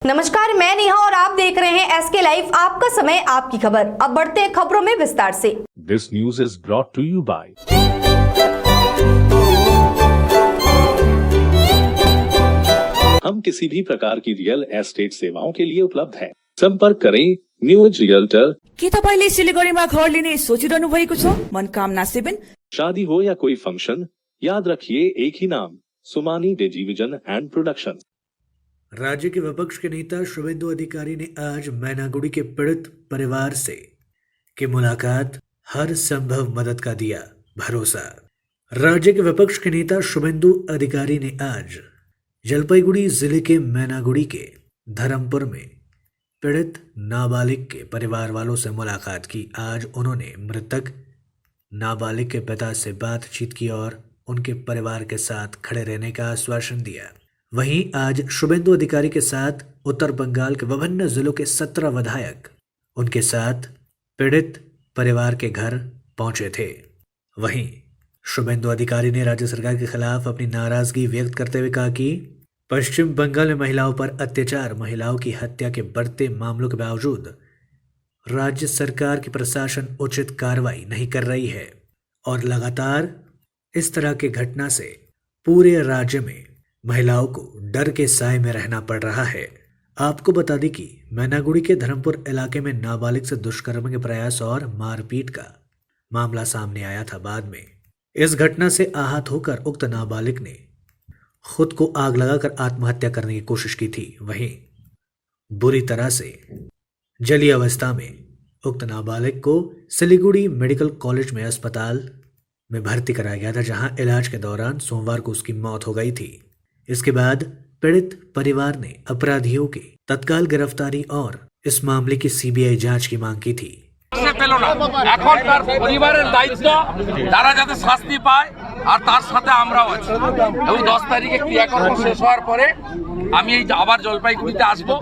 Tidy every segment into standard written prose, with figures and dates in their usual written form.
नमस्कार, मैं नेहा और आप देख रहे हैं एसके लाइव, आपका समय आपकी खबर। अब बढ़ते हैं खबरों में विस्तार से। This news is brought to you by हम किसी भी प्रकार की रियल एस्टेट सेवाओं के लिए उपलब्ध हैं। संपर्क करें न्यूज रियल्टर। के तपाईले सिलिगुडीमा घर लिने सोचिरहनु भएको छ? मनकामना 7। शादी हो या कोई फंक्शन, याद रखिए एक ही नाम, सुमानी डिजीविजन एंड प्रोडक्शन। राज्य के विपक्ष के नेता शुभेंदु अधिकारी ने आज मैनागुड़ी के पीड़ित परिवार से की मुलाकात हर संभव मदद का दिया भरोसा। राज्य के विपक्ष के नेता शुभेंदु अधिकारी ने आज जलपाईगुड़ी जिले के मैनागुड़ी के धर्मपुर में पीड़ित नाबालिग के परिवार वालों से मुलाकात की। आज उन्होंने मृतक नाबालिग के पिता से बातचीत की और उनके परिवार के साथ खड़े रहने का आश्वासन दिया। वहीं आज शुभेंदु अधिकारी के साथ उत्तर बंगाल के विभिन्न जिलों के 17 विधायक उनके साथ पीड़ित परिवार के घर पहुंचे थे। वहीं शुभेंदु अधिकारी ने राज्य सरकार के खिलाफ अपनी नाराजगी व्यक्त करते हुए कहा कि पश्चिम बंगाल में महिलाओं पर अत्याचार, महिलाओं की हत्या के बढ़ते मामलों के बावजूद राज्य सरकार की प्रशासन उचित कार्रवाई नहीं कर रही है और लगातार इस तरह की घटना से पूरे राज्य में महिलाओं को डर के साए में रहना पड़ रहा है। आपको बता दें कि मैनागुड़ी के धर्मपुर इलाके में नाबालिग से दुष्कर्म के प्रयास और मारपीट का मामला सामने आया था। बाद में इस घटना से आहत होकर उक्त नाबालिग ने खुद को आग लगाकर आत्महत्या करने की कोशिश की थी। वहीं बुरी तरह से जली अवस्था में उक्त नाबालिग को सिलीगुड़ी मेडिकल कॉलेज में अस्पताल में भर्ती कराया गया था, जहां इलाज के दौरान सोमवार को उसकी मौत हो गई थी। इसके बाद पीड़ित परिवार ने अपराधियों की तत्काल गिरफ्तारी और इस मामले की सीबीआई जांच की मांग की थी। এখন তার পরিবারের দায়িত্ব তারা যাতে শাস্তি পায় আর তার সাথে আমরাও আছি এবং 10 তারিখে ক্রিয়াকর্ম শেষ হওয়ার পরে আমি এই আবার জলপাইগুড়িতে আসবো।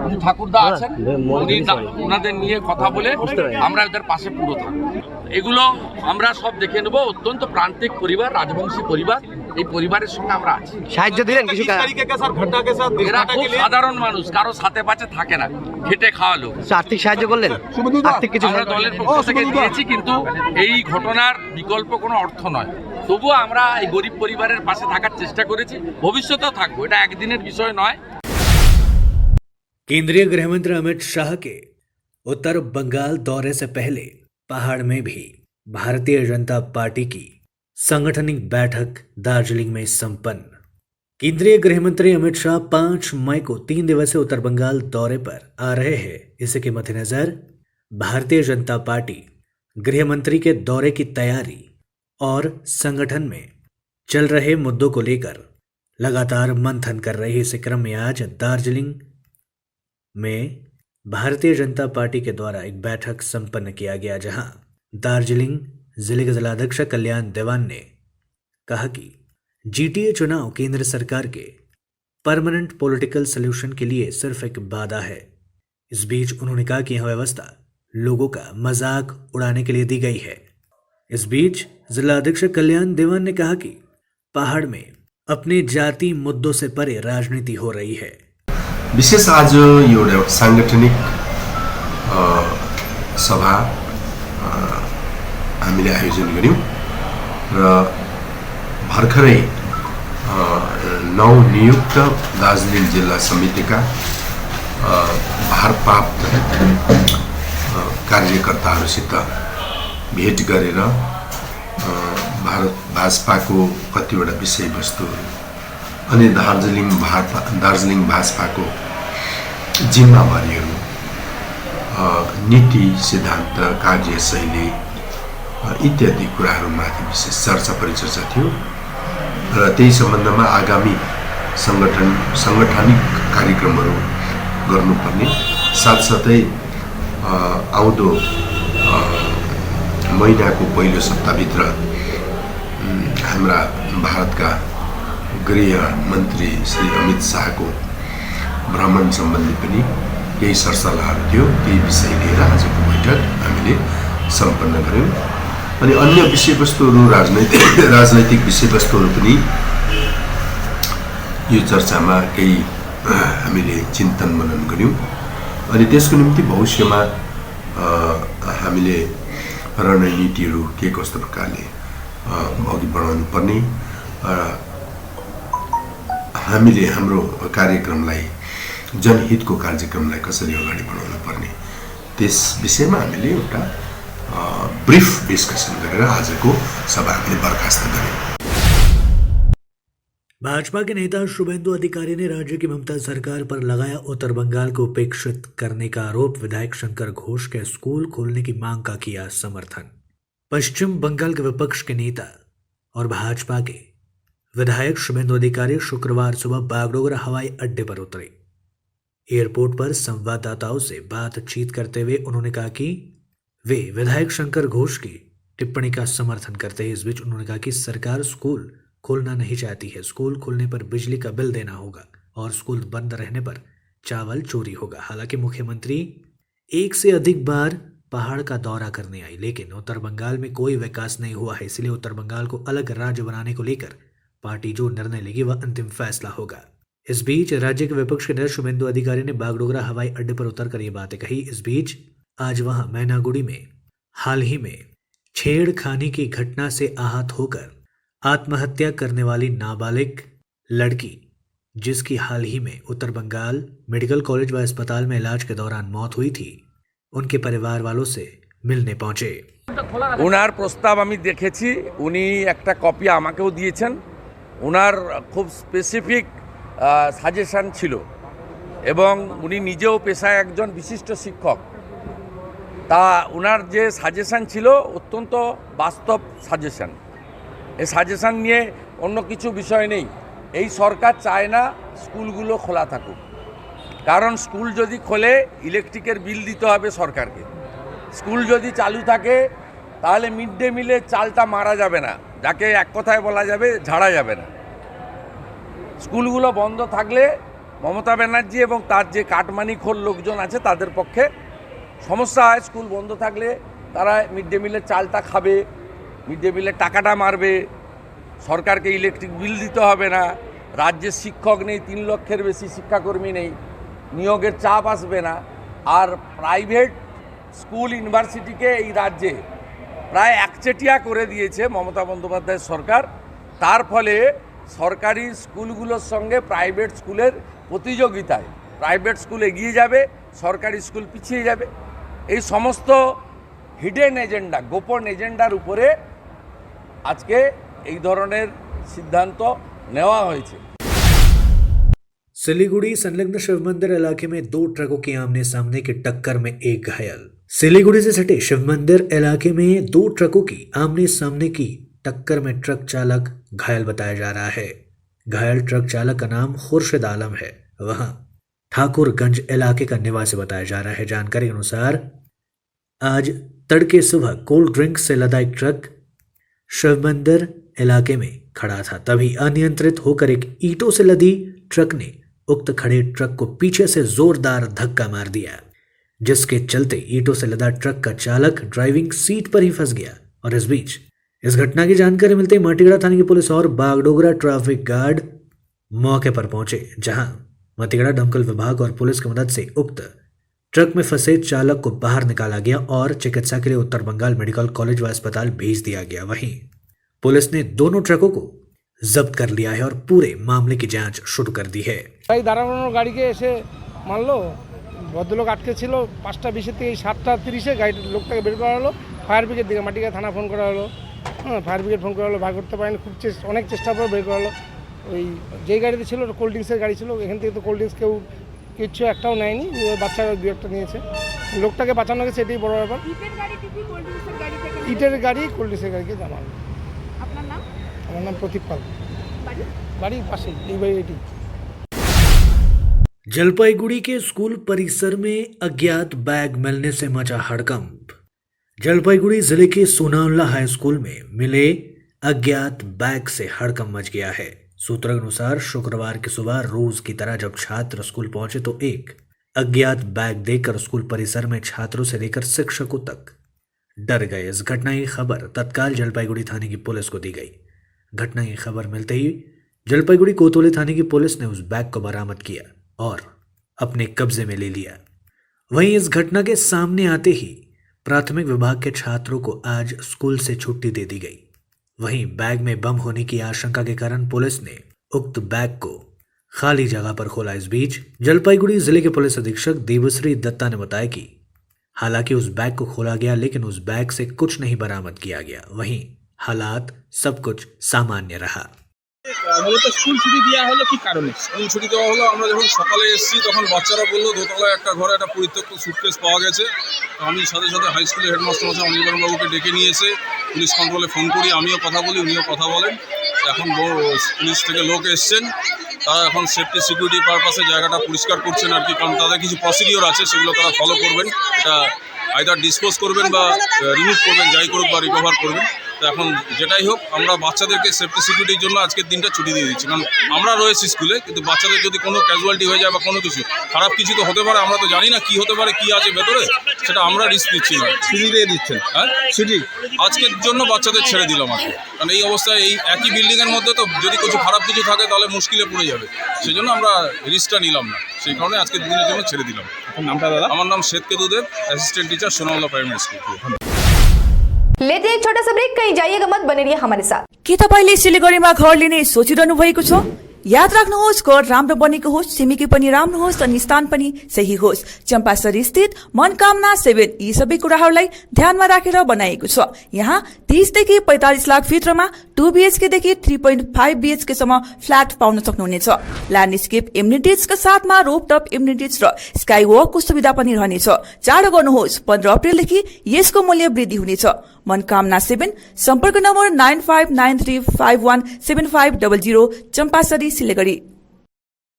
উনি ঠাকুরদা আছেন, উনি ওনাদের নিয়ে কথা বলে আমরা এদের পাশে পুরো থাকবো। এগুলো আমরা সব দেখে নেব। অত্যন্ত প্রান্তিক পরিবার, রাজবংশী পরিবার, এই পরিবারের সঙ্গে আমরা আছি। সাহায্য দিলেন কিছু? এরা খুব সাধারণ মানুষ, কারো সাথে পাশে থাকে না, খেটে খাওয়া লোক। আর্থিক সাহায্য করলেন? আর্থিক কিছু আমরা দলের পক্ষ থেকে দিয়েছি, কিন্তু এই ঘটনার বিকল্প কোনো অর্থ নয়। তবুও আমরা এই গরিব পরিবারের পাশে থাকার চেষ্টা করেছি, ভবিষ্যতেও থাকবো। এটা একদিনের বিষয় নয়। केंद्रीय गृह मंत्री अमित शाह के उत्तर बंगाल दौरे से पहले पहाड़ में भी भारतीय जनता पार्टी की सांगठनिक बैठक दार्जिलिंग में संपन्न। केंद्रीय गृह मंत्री अमित शाह 5 मई को 3 दिवसीय उत्तर बंगाल दौरे पर आ रहे हैं। इसी के मद्देनजर भारतीय जनता पार्टी गृह मंत्री के दौरे की तैयारी और संगठन में चल रहे मुद्दों को लेकर लगातार मंथन कर रही है। इस क्रम में आज दार्जिलिंग में भारतीय जनता पार्टी के द्वारा एक बैठक संपन्न किया गया, जहां दार्जिलिंग जिले के जिलाध्यक्ष कल्याण देवान ने कहा कि जीटीए चुनाव केंद्र सरकार के परमानेंट पॉलिटिकल सॉल्यूशन के लिए सिर्फ एक बाधा है। इस बीच उन्होंने कहा कि यह व्यवस्था लोगों का मजाक उड़ाने के लिए दी गई है। इस बीच जिलाध्यक्ष कल्याण देवान ने कहा कि पहाड़ में अपने जाति मुद्दों से परे राजनीति हो रही है। विशेष आज एउटा सांगठनिक सभा हामीले आयोजन गर्यौं र भर्खरै नवनियुक्त दार्जिलिङ जिल्ला समितिका भारप्राप्त कार्यकर्ताहरूसित भेट गरेर भारत भाजपाको कतिवटा विषयवस्तुहरू अनि दार्जिलिङ भाजपाको जिम्मेवारीहरू, नीति सिद्धान्त, कार्यशैली इत्यादि कुराहरूमाथि विशेष चर्चा परिचर्चा थियो र त्यही सम्बन्धमा आगामी सांगठनिक कार्यक्रमहरू गर्नुपर्ने, साथसाथै आउँदो महिनाको पहिलो सप्ताहभित्र हाम्रा भारतका गृह मन्त्री श्री अमित शाहको भ्रमण सम्बन्धी पनि केही सरसल्लाहहरू थियो। त्यही विषय लिएर आजको बैठक हामीले सम्पन्न गर्यौं। अनि अन्य विषयवस्तुहरू, राजनैतिक विषयवस्तुहरू पनि यो चर्चामा केही हामीले चिन्तन मनन गऱ्यौँ अनि त्यसको निम्ति भविष्यमा हामीले रणनीतिहरू के कस्तो प्रकारले अघि बढाउनु पर्ने हामीले हाम्रो कार्यक्रमलाई जनहितको कार्यक्रमलाई कसरी अगाडि बढाउनु पर्ने त्यस विषयमा हामीले एउटा ब्रिफ डिस्कसन गरेर आजको सभा हामीले बर्खास्त गर्यौँ। भाजपा के नेता शुभेंदु अधिकारी ने राज्य की ममता सरकार पर लगाया उत्तर बंगाल को उपेक्षित करने का आरोप। विधायक शंकर घोष के स्कूल खोलने की मांग का किया समर्थन। पश्चिम बंगाल के विपक्ष के नेता और भाजपा के विधायक शुभेंदु अधिकारी शुक्रवार सुबह बागडोगरा हवाई अड्डे पर उतरे। एयरपोर्ट पर संवाददाताओं से बातचीत करते हुए उन्होंने कहा कि वे विधायक शंकर घोष की टिप्पणी का समर्थन करते हैं। इस बीच उन्होंने कहा कि सरकार स्कूल खोलना नहीं चाहती है। स्कूल खोलने पर बिजली का बिल देना होगा और स्कूल बंद रहने पर चावल चोरी होगा। हालांकि मुख्यमंत्री एक से अधिक बार पहाड़ का दौरा करने आई, लेकिन उत्तर बंगाल में कोई विकास नहीं हुआ है। इसलिए उत्तर बंगाल को अलग राज्य बनाने को लेकर पार्टी जो निर्णय लेगी वह अंतिम फैसला होगा। इस बीच राज्य के विपक्ष के नेता शुभेंदु अधिकारी ने बागडोगरा हवाई अड्डे पर उतरकर ये बातें कही। इस बीच आज वहां मैनागुड़ी में हाल ही में छेड़खानी की घटना से आहत होकर आत्महत्या करने वाली नाबालिग लड़की, जिसकी हाल ही में उत्तर बंगाल मेडिकल कॉलेज व अस्पताल में इलाज के दौरान मौत हुई थी, उनके परिवार वालों से मिलने पहुंचे। ওনার প্রস্তাব আমি দেখেছি, উনি একটা কপি আমাকেও দিয়েছেন। ওনার খুব স্পেসিফিক সাজেশন ছিল এবং উনি নিজেও পেশায় একজন বিশিষ্ট শিক্ষক। তা ওনার যে সাজেশন ছিল অত্যন্ত বাস্তব সাজেশন। এই সাজেশন নিয়ে অন্য কিছু বিষয় নেই। এই সরকার চায় না স্কুলগুলো খোলা থাকুক, কারণ স্কুল যদি খোলে ইলেকট্রিকের বিল দিতে হবে সরকারকে। স্কুল যদি চালু থাকে তাহলে মিড ডে মিলের চালটা মারা যাবে না, যাকে এক কথায় বলা যাবে ঝাড়া যাবে না। স্কুলগুলো বন্ধ থাকলে মমতা ব্যানার্জি এবং তার যে কাটমানিখোর লোকজন আছে তাদের পক্ষে সমস্যা হয়। স্কুল বন্ধ থাকলে তারা মিড ডে মিলের চালটা খাবে, মিড ডে মিলের টাকাটা মারবে, সরকারকে ইলেকট্রিক বিল দিতে হবে না, রাজ্যের শিক্ষক নেই, 3 লক্ষের বেশি শিক্ষাকর্মী নেই, নিয়োগের চাপ আসবে না। আর প্রাইভেট স্কুল ইউনিভার্সিটিকে এই রাজ্যে প্রায় একচেটিয়া করে দিয়েছে মমতা বন্দ্যোপাধ্যায়ের সরকার। তার ফলে সরকারি স্কুলগুলোর সঙ্গে প্রাইভেট স্কুলের প্রতিযোগিতায় প্রাইভেট স্কুল এগিয়ে যাবে, সরকারি স্কুল পিছিয়ে যাবে। এই সমস্ত হিডেন এজেন্ডা, গোপন এজেন্ডার উপরে আজকে এই ধরনের সিদ্ধান্ত নেওয়া হয়েছে। सिलीगुड़ी संलग्न शिव मंदिर इलाके में 2 ट्रकों की आमने सामने की टक्कर में एक घायल। सिलीगुड़ी से सटे शिव मंदिर इलाके में 2 ट्रकों की आमने सामने की टक्कर में ट्रक चालक घायल बताया जा रहा है। घायल ट्रक चालक का नाम खुर्शीद आलम है, वहां ठाकुरगंज इलाके का निवासी बताया जा रहा है। जानकारी के अनुसार आज तड़के सुबह कोल्ड ड्रिंक से लदा एक ट्रक शिव मंदिर इलाके में खड़ा था, तभी अनियंत्रित होकर एक ईंटों से लदी ट्रक ने उक्त खड़े ट्रक को पीछे से जोरदार धक्का मार दिया, जिसके चलते ईंटों से लदा ट्रक का चालक ड्राइविंग सीट पर ही फंस गया। और इस बीच इस घटना की जानकारी मिलते ही माटीगढ़ा थाने की पुलिस और बागडोगरा ट्रैफिक गार्ड मौके पर पहुंचे, जहां माटीगढ़ा दमकल विभाग और पुलिस की मदद से उक्त ट्रक में फंसे चालक को बाहर निकाला गया और चिकित्सा के लिए उत्तर बंगाल मेडिकल कॉलेज व अस्पताल भेज दिया गया। वहीं पुलिस ने दोनों ट्रकों को जब्त कर लिया है और पूरे मामले की जांच शुरू कर दी है। এই দাঁড়ানোর গাড়িকে এসে মারলো, ভদ্রলোক আটকে ছিল। 5:20 থেকে 7:30 গাড়ির লোকটাকে বের করা হলো। ফায়ার ব্রিগেড দিকে মাটিকা থানা ফোন করা হলো, ফায়ার ব্রিগেড ফোন করা হলো, বার করতে পারেনি। খুব অনেক চেষ্টার পর বের করা হলো। ওই যেই গাড়িতে ছিল কোল্ড ড্রিঙ্কসের গাড়ি ছিল, এখান থেকে তো কোল্ড ড্রিঙ্কস কেউ কিচ্ছু একটাও নেয়নি, বাচ্চারা 2-1টা নিয়েছে। লোকটাকে বাঁচানো গেছে, এটাই বড় ব্যাপার। ইটের গাড়ি কোল্ড ড্রিঙ্কসের গাড়িকে জানালো। আমার নাম প্রতীক পাল, বাড়ির পাশেই এই বাড়ি। जलपाईगुड़ी के स्कूल परिसर में अज्ञात बैग मिलने से मचा हड़कंप। जलपाईगुड़ी जिले के सोनाउल्ला हाई स्कूल में मिले अज्ञात बैग से हड़कंप मच गया है। सूत्रों के अनुसार शुक्रवार की सुबह रोज की तरह जब छात्र स्कूल पहुंचे तो एक अज्ञात बैग देखकर स्कूल परिसर में छात्रों से लेकर शिक्षकों तक डर गए। इस घटना की खबर तत्काल जलपाईगुड़ी थाने की पुलिस को दी गई। घटना की खबर मिलते ही जलपाईगुड़ी कोतवाली थाने की पुलिस ने उस बैग को बरामद किया और अपने कब्जे में ले लिया। वहीं इस घटना के सामने आते ही प्राथमिक विभाग के छात्रों को आज स्कूल से छुट्टी दे दी गई। वहीं बैग में बम होने की आशंका के कारण पुलिस ने उक्त बैग को खाली जगह पर खोला। इस बीच जलपाईगुड़ी जिले के पुलिस अधीक्षक देवश्री दत्ता ने बताया कि हालांकि उस बैग को खोला गया लेकिन उस बैग से कुछ नहीं बरामद किया गया। वहीं हालात सब कुछ सामान्य रहा। মূলত স্কুল ছুটি দেওয়া হলো কি কারণে? স্কুল ছুটি দেওয়া হলো, আমরা যখন সকালে এসেছি তখন বাচ্চারা বললো দোতলায় একটা ঘরে একটা পরিত্যক্ত সুটকেস পাওয়া গেছে। আমি সাথে সাথে হাই স্কুলের হেডমাস্টার মশাই অনির্বাণ বাবুকে ডেকে নিয়ে এসে পুলিশ কন্ট্রোলে ফোন করি, আমিও কথা বলি, উনিও কথা বলেন। এখন পুলিশ থেকে লোক এসছেন, তারা এখন সেফটি সিকিউরিটি পারপাসে জায়গাটা পরিষ্কার করছেন আর কি, কারণ তাদের কিছু প্রসিডিওর আছে সেগুলো তারা ফলো করবেন। এটা আইদার ডিসপোজ করবেন বা রিমুভ করবেন, যাই করুক বা রিকভার করবেন। তো এখন যেটাই হোক আমরা বাচ্চাদেরকে সেফটি সিকিউরিটির জন্য আজকের দিনটা ছুটি দিয়ে দিচ্ছি, কারণ আমরা রয়েছি স্কুলে, কিন্তু বাচ্চাদের যদি কোনো ক্যাজুয়ালিটি হয়ে যায় বা কোনো কিছু খারাপ কিছু তো হতে পারে, আমরা তো জানি না কি হতে পারে, কি আছে ভেতরে, সেটা আমরা রিস্ক নিচ্ছি না। ছুটি দিয়ে দিচ্ছেন? হ্যাঁ ছুটি আজকের জন্য বাচ্চাদের ছেড়ে দিলাম আর কি, কারণ এই অবস্থায় এই একই বিল্ডিংয়ের মধ্যে তো যদি কিছু খারাপ কিছু থাকে তাহলে মুশকিলে পড়ে যাবে, সেই জন্য আমরা রিস্কটা নিলাম না, সেই কারণে আজকের দিনের জন্য ছেড়ে দিলাম। আপনার নামটা দাদা? আমার নাম শ্বেতকেতু দেব, অ্যাসিস্ট্যান্ট টিচার সোনামুল্লা प्राइमेरी स्कूल। लेते हैं एक छोटा सा ब्रेक, कहीं जाइएगा मत, बने रहिए हमारे साथ। के तपाईँले सिलिगुडीमा घर लिने सोचिरहनु भएको छ? याद राख्नुहोस्, घर राम्रो बनेको होस्, छिमेकी पनि राम्रो होस् अनि स्थान पनि सही होस्। चम्पासरी स्थित मनकामना 7 यी सबै कुराहरूलाई ध्यानमा राखेर बनाएको छ। यहाँ 30 देखि 45 लाख भित्रमा 2 BHK देखि 3.5 BHK सम्म फ्ल्याट पाउन सक्नुहुनेछ। ल्यान्डस्केप इम्युनिटिजका साथमा रोपटप इम्युनिटिज र स्काई वकको सुविधा पनि रहनेछ। चाँडो गर्नुहोस्, 15 अप्रिलदेखि यसको मूल्य वृद्धि हुनेछ। मनकामना 7, सम्पर्क नम्बर 9593517500, चम्पासरी सिलीगुड़ी।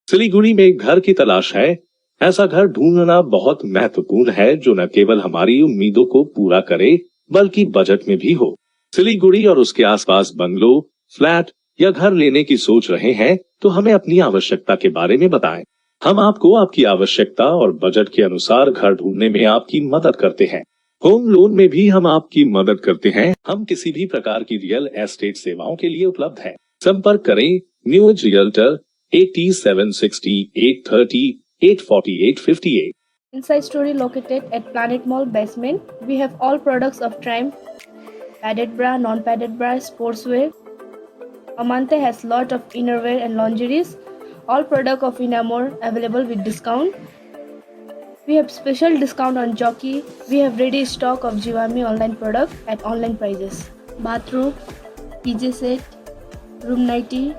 सिलीगुड़ी में घर की तलाश है? ऐसा घर ढूंढना बहुत महत्वपूर्ण है जो न केवल हमारी उम्मीदों को पूरा करे बल्कि बजट में भी हो। सिलीगुड़ी और उसके आसपास बंगलो, फ्लैट या घर लेने की सोच रहे हैं तो हमें अपनी आवश्यकता के बारे में बताएं। हम आपको आपकी आवश्यकता और बजट के अनुसार घर ढूंढने में आपकी मदद करते हैं। होम लोन में भी हम आपकी मदद करते हैं। हम किसी भी प्रकार की रियल एस्टेट सेवाओं के लिए उपलब्ध हैं। संपर्क करें new age realtor 8760 830 84858। Inside Story located at Planet Mall basement. We have all products of Triumph, padded bra, non-padded bra, sportswear. Amante has lot of innerwear and lingeries. All product of Inamore available with discount. We have special discount on Jockey. We have ready stock of Jivami online product at online prices. Bathroom, PJ set, room nightie,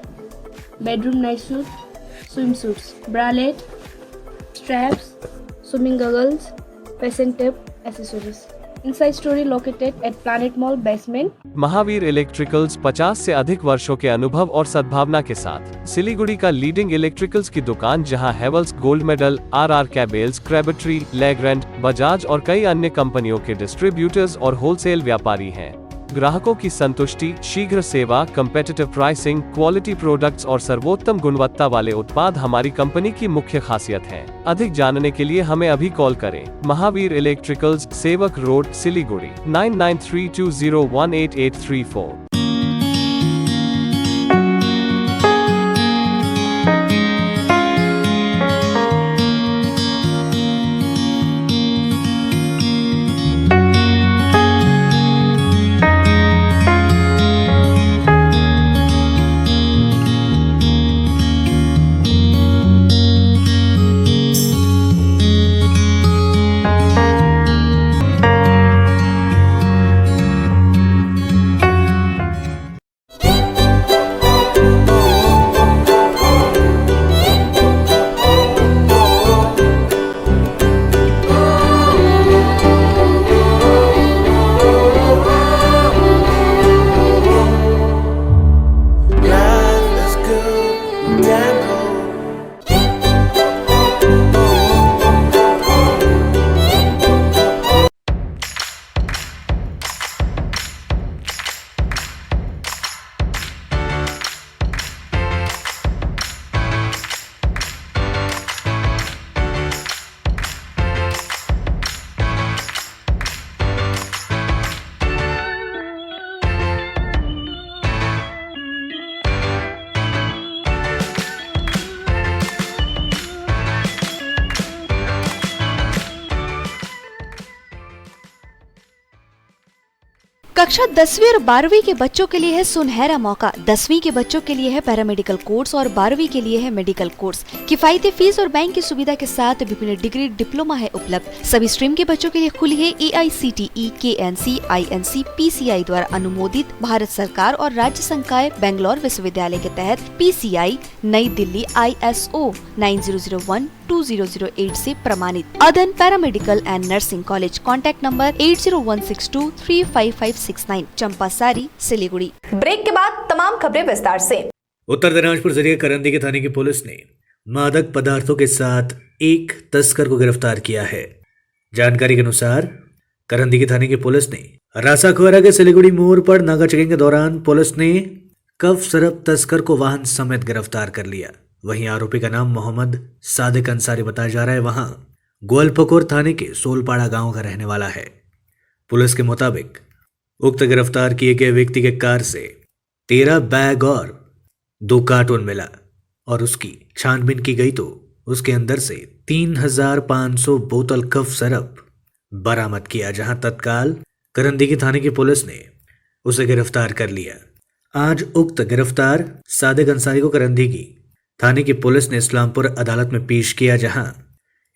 bedroom night suit, swimsuits, bralette, straps, swimming goggles, facing tape, accessories. Inside Story located at Planet Mall basement. Mahavir electricals 50 से अधिक वर्षों के अनुभव और सद्भावना के साथ सिलीगुड़ी का लीडिंग इलेक्ट्रिकल्स की दुकान, जहां Havells gold medal, RR cables, Crabtree, Legrand, Bajaj और कई अन्य कंपनियों के डिस्ट्रीब्यूटर्स और होलसेल व्यापारी हैं। ग्राहकों की संतुष्टि, शीघ्र सेवा, कम्पेटिटिव प्राइसिंग, क्वालिटी प्रोडक्ट्स और सर्वोत्तम गुणवत्ता वाले उत्पाद हमारी कंपनी की मुख्य खासियत है। अधिक जानने के लिए हमें अभी कॉल करें। महावीर इलेक्ट्रिकल्स, सेवक रोड, सिलीगुड़ी 9932018834। कक्षा 10वीं और 12वीं के बच्चों के लिए है सुनहरा मौका। 10वीं के बच्चों के लिए है पैरामेडिकल कोर्स और 12वीं के लिए है मेडिकल कोर्स। किफायती फीस और बैंक की सुविधा के साथ विभिन्न डिग्री डिप्लोमा है उपलब्ध। सभी स्ट्रीम के बच्चों के लिए खुली है AICTE, KNC, INC, PCI द्वारा अनुमोदित भारत सरकार और राज्य संकाय बेंगलोर विश्वविद्यालय के तहत PCI नई दिल्ली ISO 9001-2008 से प्रमाणित Adan paramedical and nursing college. Contact number 8016235569, Champasari, Siliguri. Break के बाद तमाम खबरें विस्तार से। उत्तर दिनाजपुर जिले के करंदी के थाने की पुलिस ने मादक पदार्थों के साथ एक तस्कर को गिरफ्तार किया है। जानकारी के अनुसार करंदी के थाने की पुलिस ने रासाखोरा के सिलीगुड़ी मोड़ पर नाका चेकिंग के दौरान पुलिस ने कफ सिरप तस्कर को वाहन समेत गिरफ्तार कर लिया। वहीं आरोपी का नाम मोहम्मद सादिक अंसारी बताया जा रहा है। वहां गोलपकोर थाने के सोलपाड़ा गांव का रहने वाला है। पुलिस के मुताबिक उक्त गिरफ्तार किए गए व्यक्ति के कार से 13 बैग और 2 कार्टून मिला और उसकी छानबीन की गई तो उसके अंदर से 3500 बोतल कफ सिरप बरामद किया, जहां तत्काल करंदी की थाने की पुलिस ने उसे गिरफ्तार कर लिया। आज उक्त गिरफ्तार सादिक अंसारी को करंदी की थाने की पुलिस ने इस्लामपुर अदालत में पेश किया, जहां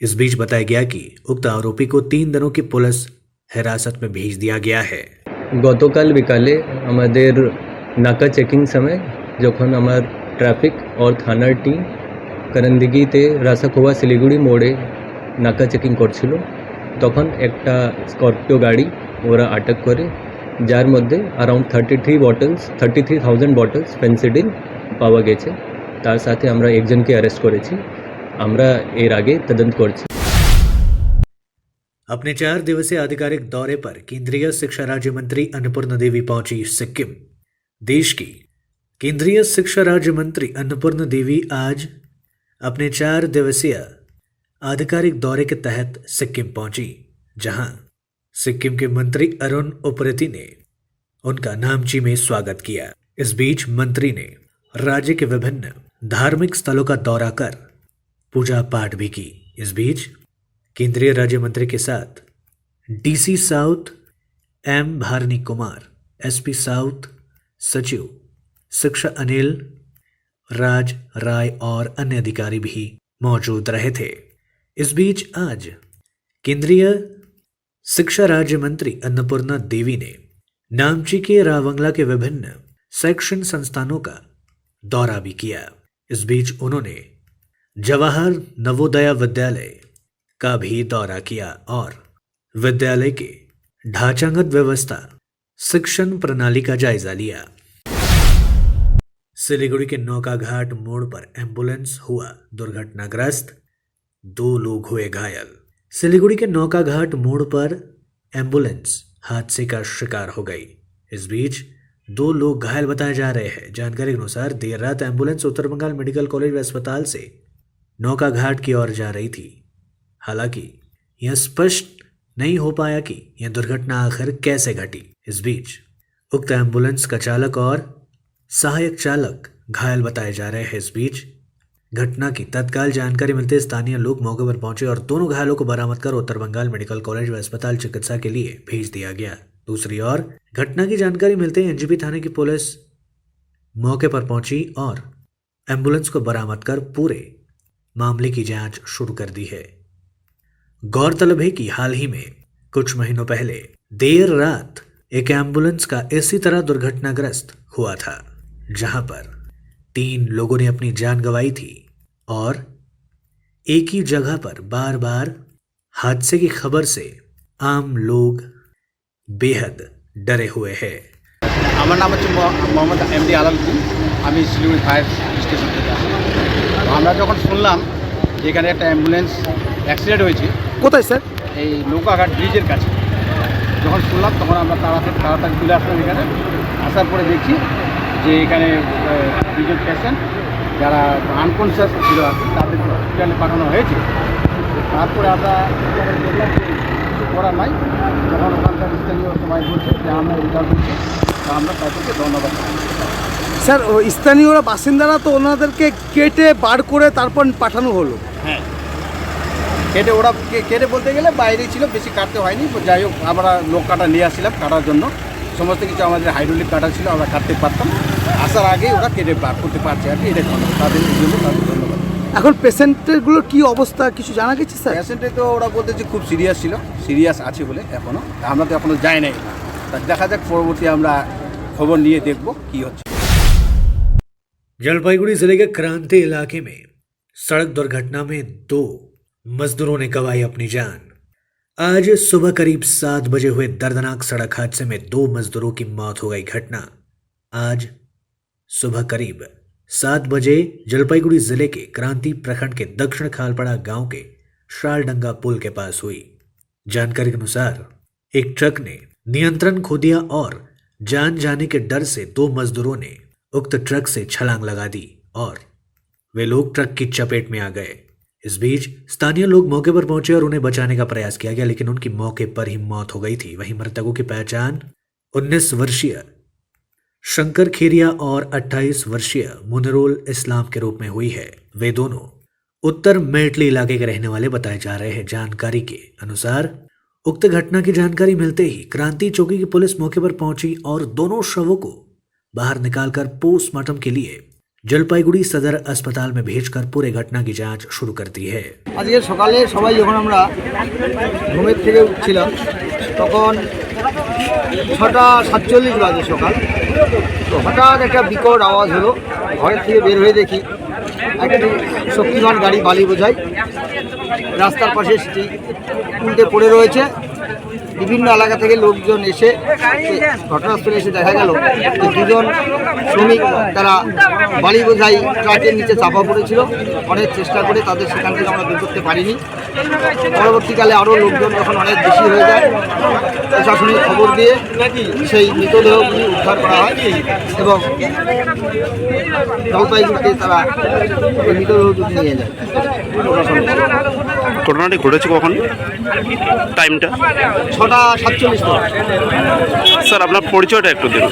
इस बीच बताया गया कि उक्त आरोपी को 3 दिनों की पुलिस हिरासत में भेज दिया गया है। গতকাল বিকালে আমাদের নাকা চেকিং সময় যখন আমার ট্রাফিক और থানার টিম করন্দিগিতে রাসাখোয়া শিলিগুড়ি মোড়ে নাকা চেকিং করছিল, তখন একটা স্করপিও গাড়ি ওরা আটক করে, যার মধ্যে अराउंड 33,000 বটলস ফেন্সিডিল পাওয়া গেছে। তার সাথে আমরা একজনকে অ্যারেস্ট করেছি। আমরা এর আগে তদন্ত করছি। अपने 4 दिवसीय आधिकारिक दौरे पर केंद्रीय शिक्षा राज्य मंत्री अन्नपूर्णा देवी पहुंची सिक्किम। देश की केंद्रीय शिक्षा राज्य मंत्री अन्नपूर्णा देवी आज अपने 4 दिवसीय आधिकारिक दौरे के तहत सिक्किम पहुंची, जहां सिक्किम के मंत्री अरुण उप्रेती ने उनका नामची में स्वागत किया। इस बीच मंत्री ने राज्य के विभिन्न धार्मिक स्थलों का दौरा कर पूजा पाठ भी की। इस बीच केंद्रीय राज्य मंत्री के साथ DC south M Bharani Kumar, SP south सचिव शिक्षा अनिल राज राय और अन्य अधिकारी भी मौजूद रहे थे। इस बीच आज केंद्रीय शिक्षा राज्य मंत्री अन्नपूर्णा देवी ने नामची के रावंगला के विभिन्न शैक्षणिक संस्थानों का दौरा भी किया। इस बीच उन्होंने जवाहर नवोदय विद्यालय का भी दौरा किया और विद्यालय के ढांचागत व्यवस्था शिक्षण प्रणाली का जायजा लिया। सिलीगुड़ी के नौकाघाट मोड़ पर एम्बुलेंस हुआ दुर्घटनाग्रस्त, 2 लोग हुए घायल। सिलीगुड़ी के नौकाघाट मोड़ पर एम्बुलेंस हादसे का शिकार हो गई। इस बीच 2 लोग घायल बताए जा रहे हैं। जानकारी के अनुसार देर रात एम्बुलेंस उत्तर बंगाल मेडिकल कॉलेज व अस्पताल से नौकाघाट की ओर जा रही थी। हालांकि यह स्पष्ट नहीं हो पाया कि यह दुर्घटना आखिर कैसे घटी। इस बीच उक्त एम्बुलेंस का चालक और सहायक चालक घायल बताए जा रहे हैं। इस बीच घटना की तत्काल जानकारी मिलते स्थानीय लोग मौके पर पहुंचे और दोनों घायलों को बरामद कर उत्तर बंगाल मेडिकल कॉलेज व अस्पताल चिकित्सा के लिए भेज दिया गया। दूसरी ओर घटना की जानकारी मिलते ही NGP थाने की पुलिस मौके पर पहुंची और एम्बुलेंस को बरामद कर पूरे मामले की जांच शुरू कर दी है। गौरतलब है कि हाल ही में कुछ महीनों पहले देर रात एक एम्बुलेंस का इसी तरह दुर्घटनाग्रस्त हुआ था, जहां पर 3 लोगों ने अपनी जान गंवाई थी और एक ही जगह पर बार बार हादसे की खबर से आम लोग बेहद डरे हुए हैं। আমার নাম হচ্ছে মোহাম্মদ MD আলালউদ্দিন, আমি শিলিগুড়ি ফায়ার স্টেশন থেকে আসি। আমরা যখন শুনলাম যে এখানে একটা অ্যাম্বুলেন্স অ্যাক্সিডেন্ট হয়েছে। কোথায় স্যার? এই নৌকাঘাট ব্রিজের কাছে। যখন শুনলাম তখন আমরা তাড়াতাড়ি চলে আসলাম এখানে। আসার পরে দেখছি যে এখানে দুজন পেশেন্ট যারা আনকনসিয়াস ছিল আর কি, তাদের হসপিটালে পাঠানো হয়েছে। তারপরে আমরা দেখলাম যে কিছু করার নাই। যখন ওখানকার স্থানীয় সবাই বলছে যে আমরা রেজাল্ট দিচ্ছি, আমরা তাদেরকে ধন্যবাদ। স্যার স্থানীয়রা বাসিন্দারা তো ওনাদেরকে কেটে বার করে তারপর পাঠানো হলো। হ্যাঁ, কেটে ওরা কেটে বলতে গেলে বাইরে ছিল, বেশি কাটতে হয়নি। যাই হোক আমরা লোক কাটা নিয়ে আসছিলাম কাটার জন্য, সমস্ত কিছু আমাদের হাইড্রোলিক কাটা ছিল, আমরা কাটতে পারতাম, আসার আগে ওরা কেটে বার করতে পারছে আর কি, এটা ধন্যবাদ তাদের জন্য, তাদের ধন্যবাদ। এখন পেশেন্টেরগুলোর কি অবস্থা কিছু জানা গেছে স্যার? পেশেন্টে তো ওরা বলতেছে খুব সিরিয়াস ছিল, সিরিয়াস আছে বলে এখনও, আমরা তো এখনও যাই নাই, তা দেখা যাক পরবর্তী আমরা খবর নিয়ে দেখব কি হচ্ছে। जलपाईगुड़ी जिले के क्रांति इलाके में सड़क दुर्घटना में 2 मजदूरों ने गंवाई अपनी जान। आज सुबह करीब 7 बजे हुए दर्दनाक सड़क हादसे में 2 मजदूरों की मौत हो गई। घटना आज सुबह करीब 7 बजे जलपाईगुड़ी जिले के क्रांति प्रखंड के दक्षिण खालपड़ा गांव के शालडंगा पुल के पास हुई। जानकारी के अनुसार एक ट्रक ने नियंत्रण खो दिया और जान जाने के डर से 2 मजदूरों ने उक्त ट्रक से छलांग लगा दी और वे लोग ट्रक की चपेट में आ गए। इस बीच स्थानीय लोग मौके पर पहुंचे और उन्हें बचाने का प्रयास किया गया, लेकिन उनकी मौके पर ही मौत हो गई थी। वहीं मृतकों की पहचान 19 वर्षीय शंकर खेरिया और 28 वर्षीय मुनरुल इस्लाम के रूप में हुई है। वे दोनों उत्तर मेटली इलाके के रहने वाले बताए जा रहे हैं। जानकारी के अनुसार उक्त घटना की जानकारी मिलते ही क्रांति चौकी की पुलिस मौके पर पहुंची और दोनों शवों को बाहर निकालकर पोस्टमार्टम के लिए जलपाईगुड़ी सदर अस्पताल में भेजकर पूरे घटना की जांच शुरू कर दी है। আজকে সকালে সবাই যখন আমরা ঘুমের থেকে উঠছিলাম তখন 6:47 বাজে সকাল, তো হঠাৎ একটা বিকট আওয়াজ হলো। ঘরের থেকে বের হয়ে দেখি একটি শক্তিমান গাড়ি বালি বোঝাই রাস্তার পাশে সেটি উল্টে পড়ে রয়েছে। বিভিন্ন এলাকা থেকে লোকজন এসে ঘটনাস্থলে এসে দেখা গেল যে 2জন শ্রমিক তারা বালি বোঝাই ট্রাকের নিচে চাপা পড়েছিল। অনেক চেষ্টা করে তাদের সেখান থেকে আমরা বের করতে পারিনি। পরবর্তীকালে আরও লোকজন যখন অনেক বেশি হয়ে যায় প্রশাসনিক খবর দিয়ে সেই মৃতদেহগুলি উদ্ধার করা হয় এবং জলপাইগুড়িতে তারা এই মৃতদেহ দুটি নিয়ে যায়। ঘটনাটি ঘটেছে কখন, টাইমটা? 6:47। স্যার আপনার পরিচয়টা একটু দিন।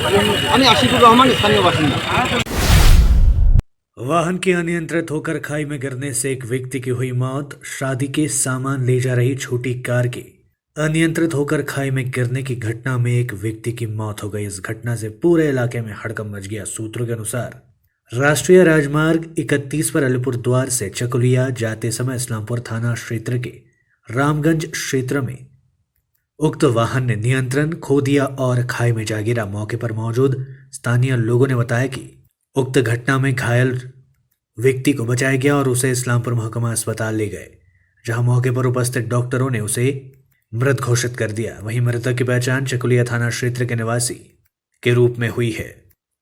আমি আশিকুর রহমান, স্থানীয় बासिंदा। वाहन के अनियंत्रित होकर खाई में गिरने से एक व्यक्ति की हुई मौत। शादी के सामान ले जा रही छोटी कार के अनियंत्रित होकर खाई में गिरने की घटना में एक व्यक्ति की मौत हो गई। इस घटना से पूरे इलाके में हड़कंप मच गया। सूत्रों के अनुसार राष्ट्रीय राजमार्ग 31 पर अलीपुर द्वार से चकुलिया जाते समय इस्लामपुर थाना क्षेत्र के रामगंज क्षेत्र में उक्त वाहन ने नियंत्रण खो दिया और खाई में जा गिरा। मौके पर मौजूद स्थानीय लोगों ने बताया कि उक्त घटना में घायल व्यक्ति को बचाया गया और उसे इस्लामपुर महकमा अस्पताल ले गए, जहां मौके पर उपस्थित डॉक्टरों ने उसे मृत घोषित कर दिया। वहीं मृतक की पहचान चकुलिया थाना क्षेत्र के निवासी के रूप में हुई है।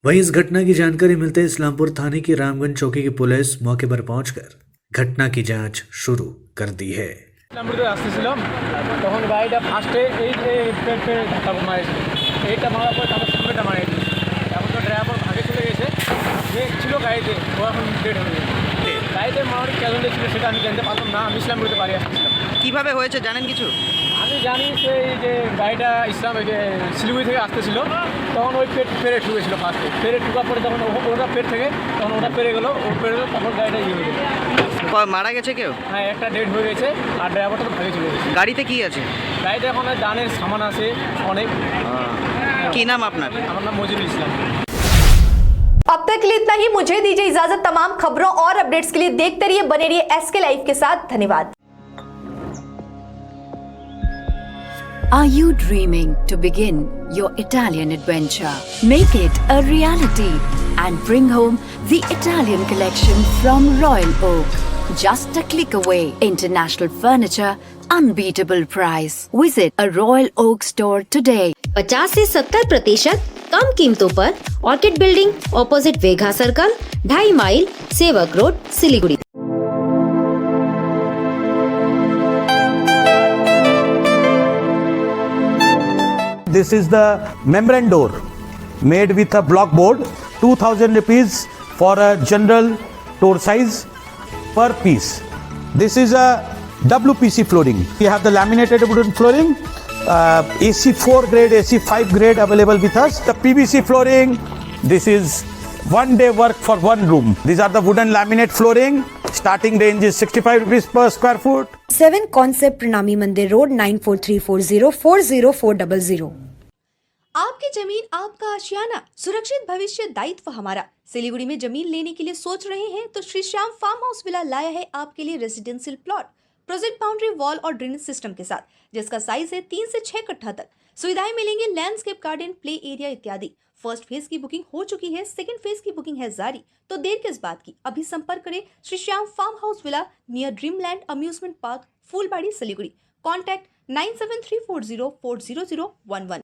वहीं इस घटना की जानकारी मिलते इस्लामपुर थाने की रामगंज चौकी की पुलिस मौके पर पहुंचकर घटना की जांच शुरू कर दी है। আসতেছিলাম তখন গাড়িটা ফার্স্টে এই যে ধাক্কা মারেছিল, এইটা মারার পর তারপর সামনেটা মারেছিল। এখন তো ড্রাইভার ভাগে চলে গেছে, যে ছিল গাড়িতে ও এখন ডেড হয়ে গেছে। গাড়িতে মারার ক্যাজুয়ালিটি ছিল সেটা আমি জানতে পারলাম না। আমি ইসলামপুরতে বাড়ি আসছিলাম। কিভাবে হয়েছে জানেন কিছু? আমি জানি সেই যে গাড়িটা শিলিগুড়ি থেকে আসতেছিল, তখন ওই পেরে ঠুকেছিল ফার্স্টে। পেরে ঠুকার পরে তখন ওটা পেট থেকে তখন ওটা পেরে গেলো, ও পেরে গেলো, তখন গাড়িটা ইয়ে হয়ে গেলো। মারা গেছে কেউ? হ্যাঁ, একটা ডেড হয়ে গেছে আর ড্রাইভারটা তো ভাগে চলে গেছে। গাড়িতে কি আছে? গাড়িতে এখন দানের সামান আছে অনেক। কি নাম আপনার? আমার নাম মজিদুল ইসলাম। अब तक के लिए इतना ही। मुझे दीजिए इजाजत। तमाम खबरों और अपडेट्स के लिए देखते रहिए, बने रहिए SK लाइव के साथ। धन्यवाद। Are you dreaming to begin your Italian adventure? Make it a reality and bring home the Italian collection from Royal Oak. Just a click away. International furniture, unbeatable price. Visit a Royal Oak store today. 50 से 70% कम कीमतों पर orchid building opposite Vegha circle, 2.5 mile, Sevoke road, Siliguri. This is the membrane door made with a block board, 2000 rupees for a general door size per piece. This is a WPC flooring. We have the laminated wooden flooring, AC4 grade, AC5 grade available with us. The PVC flooring, this is one day work for one room. These are the wooden laminate flooring. Starting range is 65 rupees per square foot. 7 Concept Pranami Mandir Road, 94340 40400. आप आपकी जमीन आपका आशियाना, सुरक्षित भविष्य दायित्व हमारा। सिलीगुड़ी में जमीन लेने के लिए सोच रहे हैं तो Shri Shyam farm house villa लाया है आपके लिए residential plot, project boundary wall और ड्रेनेज सिस्टम के साथ, जिसका साइज है 3 से 6 कट्ठा तक। सुविधाएं मिलेंगी लैंडस्केप गार्डन, प्ले एरिया इत्यादि। फर्स्ट फेज की बुकिंग हो चुकी है, सेकंड फेज की बुकिंग है जारी। तो देर किस बात की, अभी संपर्क करें Shri Shyam farm house villa near Dreamland amusement park, Phulbari, Siliguri. Contact 9734040011।